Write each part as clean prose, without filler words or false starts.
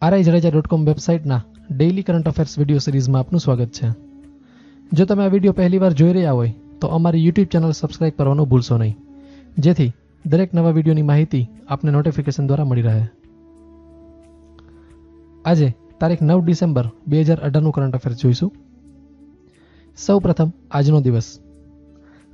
RIJADEJA.com વેબસાઇટના daily current affairs video સિરીઝમાં આપનું સ્વાગત છે। જો તમે આ વિડિયો પહેલીવાર જોઈ રહ્યા હોય તો અમારી YouTube ચેનલ સબસ્ક્રાઇબ કરવાનું ભૂલશો નહીં, જેથી દરેક નવા વિડિયોની માહિતી આપને નોટિફિકેશન દ્વારા મળી રહે। આજે તારીખ 9 ડિસેમ્બર 2018 નું કરંટ અફેર્સ જોઈશું। સૌપ્રથમ આજનો દિવસ।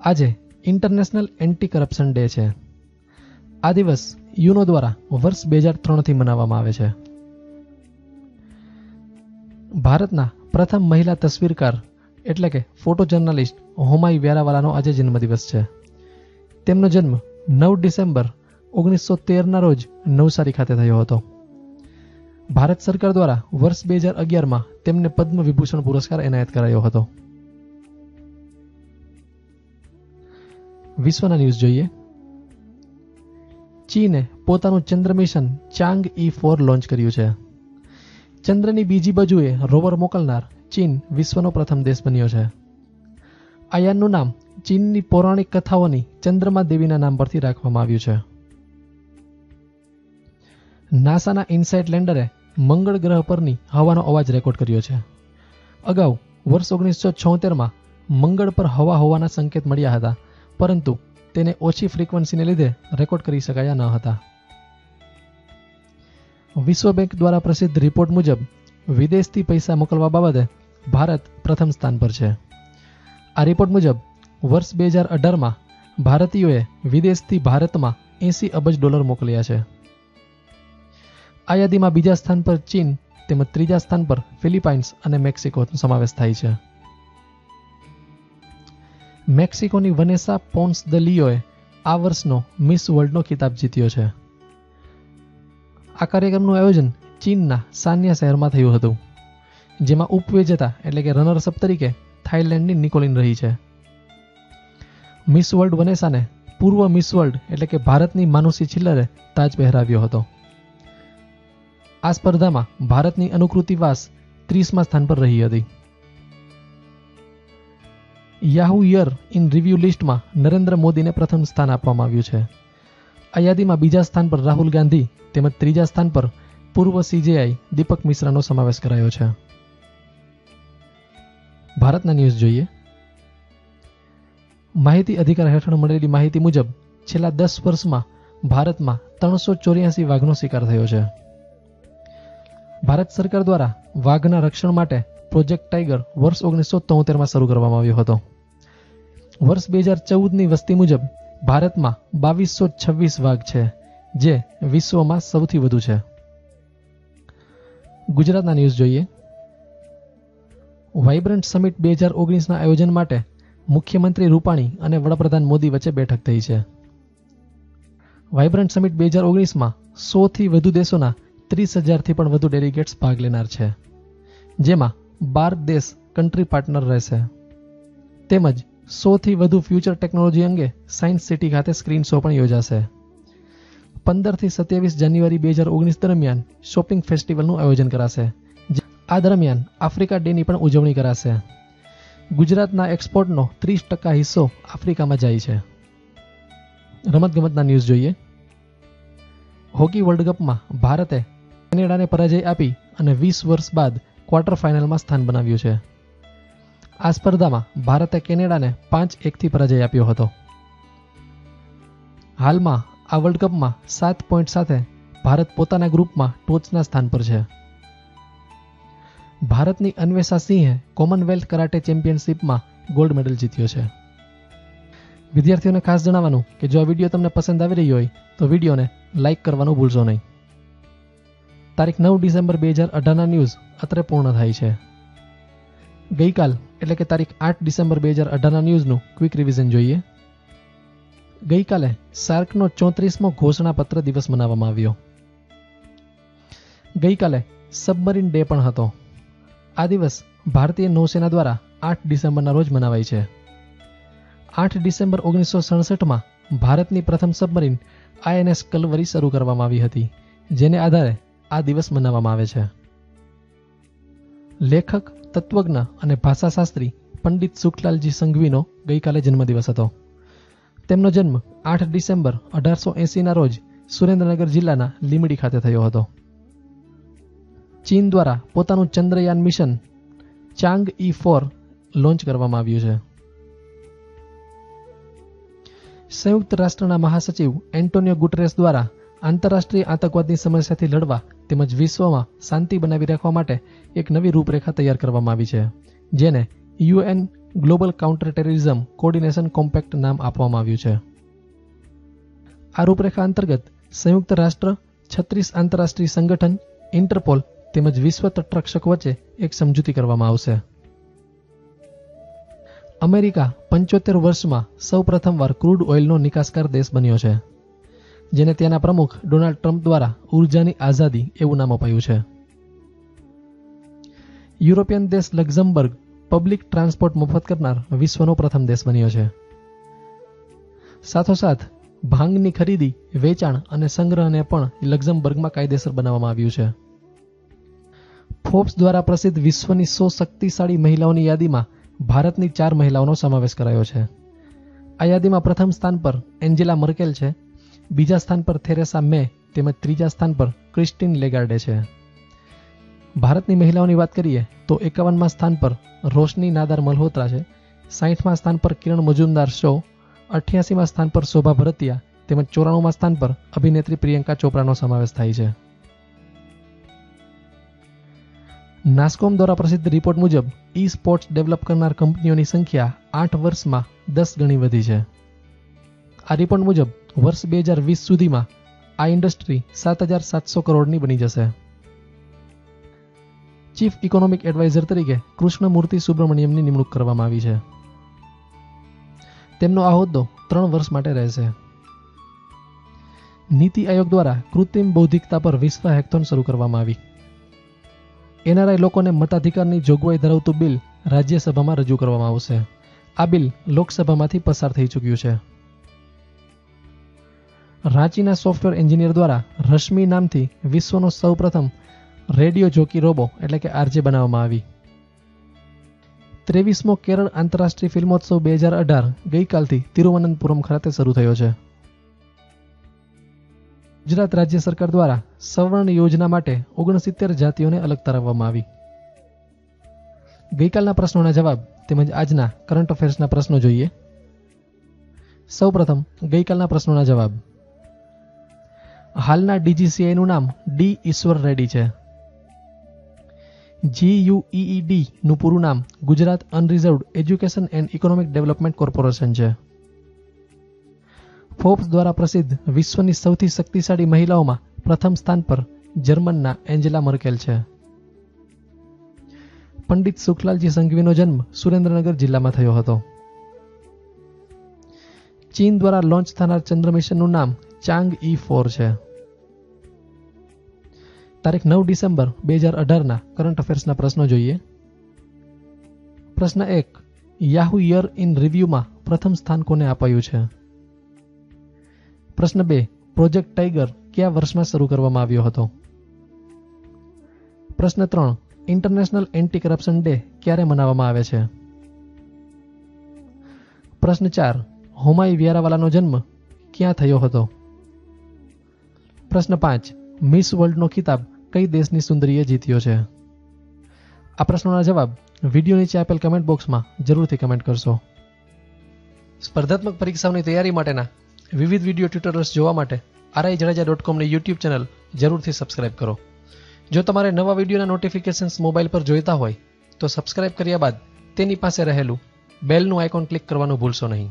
આજે ઇન્ટરનેશનલ એન્ટી કરપ્શન ડે છે। આ દિવસ યુનો દ્વારા વર્ષ 2003 થી મનાવવામાં આવે છે। ભારતના પ્રથમ મહિલા તસવીરકાર એટલે કે ફોટો જર્નલિસ્ટ હોમાઈ વેરાવાલાનો આજે જન્મદિવસ છે। તેમનો જન્મ 9 ડિસેમ્બર 1913 ના રોજ નવસારી ખાતે થયો હતો। ભારત સરકાર દ્વારા વર્ષ 2011 માં તેમને પદ્મ વિભૂષણ પુરસ્કાર એનાયત કરાયો હતો। વિશ્વના ન્યૂઝ જોઈએ। ચીને પોતાનું ચંદ્ર મિશન ચાંગ-E4 લોન્ચ કર્યું છે। ચંદ્રની બીજી બાજુએ રોવર મોકલનાર ચીન વિશ્વનો પ્રથમ દેશ બન્યો છે। આ યાનનું નામ ચીનની પૌરાણિક કથાઓની ચંદ્રમા દેવીના નામ પરથી રાખવામાં આવ્યું છે। નાસાના ઇનસાઇટ લેન્ડરે મંગળ ગ્રહ પરની હવાનો અવાજ રેકોર્ડ કર્યો છે। અગાઉ વર્ષ 1976માં મંગળ પર હવા હોવાના સંકેત મળ્યા હતા, પરંતુ તેને ઓછી ફ્રીક્વન્સીને લીધે રેકોર્ડ કરી શકાયા ન હતા। વિશ્વ બેંક દ્વારા પ્રસિદ્ધ રિપોર્ટ મુજબ વિદેશથી પૈસા મોકલવા બાબતે ભારત પ્રથમ સ્થાન પર છે। આ રિપોર્ટ મુજબ વર્ષ 2018માં ભારતીયોએ વિદેશથી ભારતમાં $80 અબજ મોકલ્યા છે। આ યાદીમાં બીજા સ્થાન પર ચીન તેમજ ત્રીજા સ્થાન પર ફિલિપાઇન્સ અને મેક્સિકોનો સમાવેશ થાય છે। મેક્સિકોની વનેસા પોન્સ દ લિયોએ આ વર્ષનો મિસ વર્લ્ડનો ખિતાબ જીત્યો છે। આ કાર્યક્રમનું આયોજન ચીનના સાન્યા શહેરમાં થયું હતું, જેમાં ઉપવિજેતા એટલે કે રનર્સઅપ તરીકે થાઇલેન્ડની નિકોલિન રહી છે। મિસ વર્લ્ડ વનેસાને પૂર્વ મિસ વર્લ્ડ એટલે કે ભારતની માનુષી છિલ્લરે તાજ પહેરાવ્યો હતો। આ સ્પર્ધામાં ભારતની અનુકૃતિ વાસ 30મા સ્થાન પર રહી હતી। યાહુ યર ઇન રિવ્યુ લિસ્ટમાં નરેન્દ્ર મોદીને પ્રથમ સ્થાન આપવામાં આવ્યું છે। આ યાદીમાં બીજા સ્થાન પર રાહુલ ગાંધી તેમજ ત્રીજા સ્થાન પર પૂર્વ CJI દીપક મિશ્રાનો સમાવેશ કરાયો છે। ભારતના ન્યૂઝ જોઈએ। માહિતી અધિકાર હેઠળ મળેલી માહિતી મુજબ છેલ્લા 10 વર્ષમાં ભારતમાં 384 વાઘનો શિકાર થયો છે। ભારત સરકાર દ્વારા વાઘના રક્ષણ માટે પ્રોજેક્ટ ટાઈગર વર્ષ 1973માં શરૂ કરવામાં આવ્યો હતો। વર્ષ 2014ની વસ્તી મુજબ ભારતમાં 2226 વાઘ છે, જે વિશ્વમાં સૌથી વધુ છે। ગુજરાતના ન્યૂઝ જોઈએ। વાઇબ્રન્ટ સમિટ 2019ના આયોજન માટે મુખ્યમંત્રી રૂપાણી અને વડાપ્રધાન મોદી વચ્ચે બેઠક થઈ છે। વાઇબ્રન્ટ સમિટ 2019માં 100થી વધુ દેશોના 30,000થી પણ વધુ ડેલિગેટ્સ ભાગ લેનાર છે, જેમાં 12 દેશ કન્ટ્રી પાર્ટનર રહેશે। તેમજ 100થી વધુ ફ્યુચર ટેકનોલોજી અંગે સાયન્સ સિટી ખાતે સ્ક્રીન શો પણ યોજાશે। 15 થી 27 જાન્યુઆરી 2019 દરમિયાન શોપિંગ ફેસ્ટિવલનું આયોજન કરાશે। આ દરમિયાન આફ્રિકા ડેની પણ ઉજવણી કરાશે। ગુજરાતના એક્સપોર્ટનો 30% હિસ્સો આફ્રિકામાં જાય છે। રમતગમતના ન્યૂઝ જોઈએ। હોકી વર્લ્ડ કપમાં ભારતે કેનેડાને પરાજય આપી અને 20 વર્ષ બાદ ક્વાર્ટર ફાઇનલમાં સ્થાન બનાવ્યું છે। આ સ્પર્ધામાં ભારતે કેનેડાને 5-1થી પરાજય આપ્યો હતો। હાલમાં આ વર્લ્ડ કપમાં 7 પોઈન્ટ સાથે ભારત પોતાના ગ્રુપમાં ટોચના સ્થાન પર છે। ભારતની અન્વેષા સિંહે કોમનવેલ્થ કરાટે ચેમ્પિયનશિપમાં ગોલ્ડ મેડલ જીત્યો છે। વિદ્યાર્થીઓને ખાસ જણાવવાનું કે જો આ વિડીયો તમને પસંદ આવી રહ્યો હોય તો વિડીયોને લાઇક કરવાનું ભૂલશો નહીં। તારીખ 9 ડિસેમ્બર 2018ના ન્યૂઝ અત્રે પૂર્ણ થાય છે। ગઈકાલ એટલે કે તારીખ 8 ડિસેમ્બર 2018ના ન્યૂઝનું ક્વિક રિવિઝન જોઈએ। ગઈકાલે સાર્કનો 34મો ઘોષણાપત્ર દિવસ મનાવવામાં આવ્યો। ગઈકાલે સબમરીન ડે પણ હતો। આ દિવસ ભારતીય નૌસેના દ્વારા 8 ડિસેમ્બરના રોજ મનાવાય છે। 8 ડિસેમ્બર 1967માં ભારતની પ્રથમ સબમરીન INS કલવરી શરૂ કરવામાં આવી હતી, જેને આધારે આ દિવસ મનાવવામાં આવે છે। લેખક, તત્વજ્ઞ અને ભાષાશાસ્ત્રી પંડિત સુખલાલજી સંઘવીનો ગઈકાલે જન્મદિવસ હતો। તેમનો જન્મ 8 ડિસેમ્બર 1880ના રોજ સુરેન્દ્રનગર જિલ્લાના લીમડી ખાતે થયો હતો। ચીન દ્વારા પોતાનું ચંદ્રયાન મિશન ચાંગ-E4 લોન્ચ કરવામાં આવ્યું છે. સંયુક્ત રાષ્ટ્રના મહાસચિવ એન્ટોનિયો ગુટરેસ દ્વારા આંતરરાષ્ટ્રીય આતંકવાદની સમસ્યાથી લડવા તેમજ વિશ્વમાં શાંતિ બનાવી રાખવા માટે એક નવી રૂપરેખા તૈયાર કરવામાં આવી છે, જેને UN global counter terrorism coordination compact નામ આપવામાં આવ્યું છે. આ રૂપરેખા અંતર્ગત સંયુક્ત રાષ્ટ્ર, 36 આંતરરાષ્ટ્રીય સંગઠન, ઇન્ટરપોલ તેમજ વિશ્વ તટરક્ષકો વચ્ચે એક સમજૂતી કરવામાં આવશે. અમેરિકા 75 વર્ષમાં સૌ પ્રથમવાર ક્રૂડ ઓઇલનો નિકાસકાર દેશ બન્યો છે, જેને તેના પ્રમુખ ડોનાલ્ડ ટ્રમ્પ દ્વારા ઉર્જાની આઝાદી એવું નામ અપાયું છે. યુરોપિયન દેશ લક્ઝમબર્ગ પબ્લિક ટ્રાન્સપોર્ટ મફત કરનાર વિશ્વનો પ્રથમ દેશ બન્યો છે. સાથોસાથ ભાંગની ખરીદી, વેચાણ અને સંગ્રહને પણ લક્ઝમબર્ગમાં કાયદેસર બનાવવામાં આવ્યું છે. ફોર્બ્સ દ્વારા પ્રસિદ્ધ વિશ્વની 100 શક્તિશાળી મહિલાઓની યાદીમાં ભારતની 4 મહિલાઓનો સમાવેશ કરાયો છે. આ યાદીમાં પ્રથમ સ્થાન પર એન્જેલા મર્કેલ છે, બીજા સ્થાન પર થેરેસા મે તેમજ ત્રીજા સ્થાન પર ક્રિસ્ટીન લેગાર્ડે છે. ભારતની મહિલાઓની વાત કરીએ તો 51મા સ્થાન પર રોશની નાદાર મલ્હોત્રા છે, 60મા સ્થાન પર કિરણ મજુમદાર શો, 88મા સ્થાન પર શોભા ભરતિયા તેમજ 94મા સ્થાન પર અભિનેત્રી પ્રિયંકા ચોપરાનો સમાવેશ થાય છે. નાસ્કોમ દ્વારા પ્રસિદ્ધ રિપોર્ટ મુજબ ઈ સ્પોર્ટ્સ ડેવલપ કરનાર કંપનીઓની સંખ્યા 8 વર્ષમાં 10 ગણી વધી છે. આ રિપોર્ટ મુજબ વર્ષ 2020 સુધીમાં આ ઇન્ડસ્ટ્રી 7,700 કરોડની બની જશે. ચીફ ઇકોનોમિક એડવાઇઝર તરીકે કૃષ્ણમૂર્તિ સુબ્રમણ્યમની નિમણૂક કરવામાં આવી છે. તેમનો આ હોદ્દો 3 વર્ષ માટે રહેશે. નીતિ આયોગ દ્વારા કૃત્રિમ બૌદ્ધિકતા પર વિશ્વ હેકેથોન શરૂ કરવામાં આવી. NRI લોકોને મતાધિકારની જોગવાઈ ધરાવતું બિલ રાજ્યસભામાં રજૂ કરવામાં આવશે. આ બિલ લોકસભામાંથી પસાર થઈ ચૂક્યું છે. રાંચીના સોફ્ટવેર એન્જિનિયર દ્વારા રશ્મિ નામથી વિશ્વનો સૌપ્રથમ રેડિયો જોકી રોબો એટલે કે RJ બનાવવામાં આવી. 23મો કેરળ આંતરરાષ્ટ્રીય ફિલ્મોત્સવ 2018 ગઈકાલથી તિરુવનંતપુરમ ખાતે શરૂ થયો છે. ગુજરાત રાજ્ય સરકાર દ્વારા સવર્ણ યોજના માટે 69 જાતિઓને અલગ તારવવામાં આવી. ગઈકાલના પ્રશ્નોના જવાબ તેમજ આજના કરંટ અફેર્સના પ્રશ્નો જોઈએ. સૌપ્રથમ ગઈકાલના પ્રશ્નોના જવાબ. હાલના DGCIનું નામ ડી ઈશ્વર રેડ્ડી છે. GUEED નું પૂરું નામ Gujarat unreserved education and economic development corporation છે. ફોર્બ્સ દ્વારા પ્રસિદ્ધ વિશ્વની સૌથી શક્તિશાળી મહિલાઓમાં પ્રથમ સ્થાન પર જર્મનના એન્જેલા મર્કેલ છે. પંડિત સુખલાલજી સંઘવીનો જન્મ સુરેન્દ્રનગર જિલ્લામાં થયો હતો. ચીન દ્વારા લોન્ચ થનાર ચંદ્ર મિશનનું નામ ચાંગ-E4 છે. તારીખ 9 ડિસેમ્બર 2018ના કરંટ અફેર્સના પ્રશ્નો જોઈએ. પ્રશ્ન 1. યાહુ યર ઇન રિવ્યુમાં પ્રથમ સ્થાન કોને અપાયું છે? પ્રશ્ન 2. પ્રોજેક્ટ ટાઈગર કયા વર્ષમાં શરૂ કરવામાં આવ્યો હતો? પ્રશ્ન 3. ઇન્ટરનેશનલ એન્ટી કરપ્શન ડે ક્યારે મનાવવામાં આવે છે? પ્રશ્ન 4. હોમાઈ વ્યારાવાલાનો જન્મ ક્યાં થયો હતો? પ્રશ્ન 5. મિસ વર્લ્ડનો ખિતાબ કઈ દેશની સુંદરીએ જીત્યો છે? આ પ્રશ્નોના જવાબ વિડીયો નીચે આપેલ કમેન્ટ બોક્સમાં જરૂરથી કમેન્ટ કરશો. સ્પર્ધાત્મક પરીક્ષાઓની તૈયારી માટેના વિવિધ વિડીયો ટ્યુટોરિયલ્સ જોવા માટે RIJADEJA.com ની YouTube ચેનલ જરૂરથી સબસ્ક્રાઇબ કરો. જો તમારે નવા વિડીયોના નોટિફિકેશન્સ મોબાઈલ પર જોઈતા હોય તો સબસ્ક્રાઇબ કર્યા બાદ તેની પાસે રહેલું બેલનું આઇકોન ક્લિક કરવાનું ભૂલશો નહીં,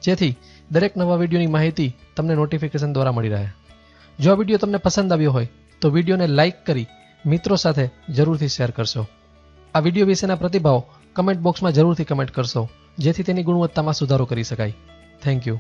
જેથી દરેક નવા વિડીયોની માહિતી તમને નોટિફિકેશન દ્વારા મળી રહે. જો આ વિડીયો તમને પસંદ આવ્યો હોય તો વિડીયોને લાઇક કરી મિત્રો સાથે જરૂરથી શેર કરશો. આ વિડીયો વિશેના પ્રતિભાવો કમેન્ટ બોક્સમાં જરૂરથી કમેન્ટ કરશો, જેથી તેની ગુણવત્તામાં સુધારો કરી શકાય. Thank you.